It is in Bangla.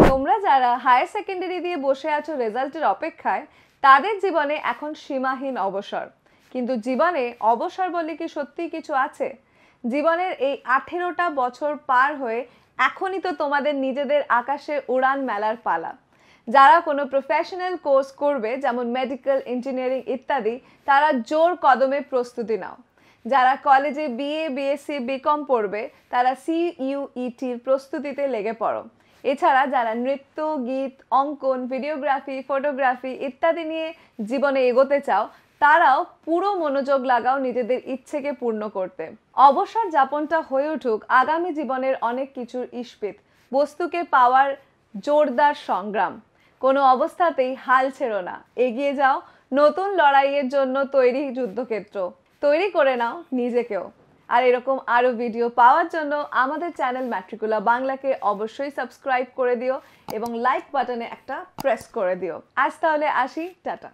তোমরা যারা হায়ার সেকেন্ডারি দিয়ে বসে আছো রেজাল্টের অপেক্ষায়, তাদের জীবনে এখন সীমাহীন অবসর। কিন্তু জীবনে অবসর বলে কি সত্যিই কিছু আছে? জীবনের এই 18টা বছর পার হয়ে এখনই তো তোমাদের নিজেদের আকাশে উড়ান মেলার পালা। যারা কোনো প্রফেশনাল কোর্স করবে, যেমন মেডিকেল, ইঞ্জিনিয়ারিং ইত্যাদি, তারা জোর কদমে প্রস্তুতি নাও। যারা কলেজে বিএ, বিএসসি, বিকম পড়বে, তারা সিইউইটির প্রস্তুতিতে লেগে পড়ো। এছাড়া যারা নৃত্য, গীত, অঙ্কন, ভিডিওগ্রাফি, ফটোগ্রাফি ইত্যাদি নিয়ে জীবনে এগোতে চাও, তারাও পুরো মনোযোগ লাগাও নিজেদের ইচ্ছেকে পূর্ণ করতে। অবসর যাপনটা হয়ে উঠুক আগামী জীবনের অনেক কিছুর ইস্পিত, বস্তুকে পাওয়ার জোরদার সংগ্রাম। কোনো অবস্থাতেই হাল ছেড়ো না, এগিয়ে যাও। নতুন লড়াইয়ের জন্য তৈরি যুদ্ধক্ষেত্র। তৈরি করে নাও নিজেকেও। আর এরকম আরও ভিডিও পাওয়ার জন্য আমাদের চ্যানেল ম্যাট্রিকুলা বাংলাকে অবশ্যই সাবস্ক্রাইব করে দিও এবং লাইক বাটনে একটা প্রেস করে দিও। আজ তাহলে আসি, টাটা।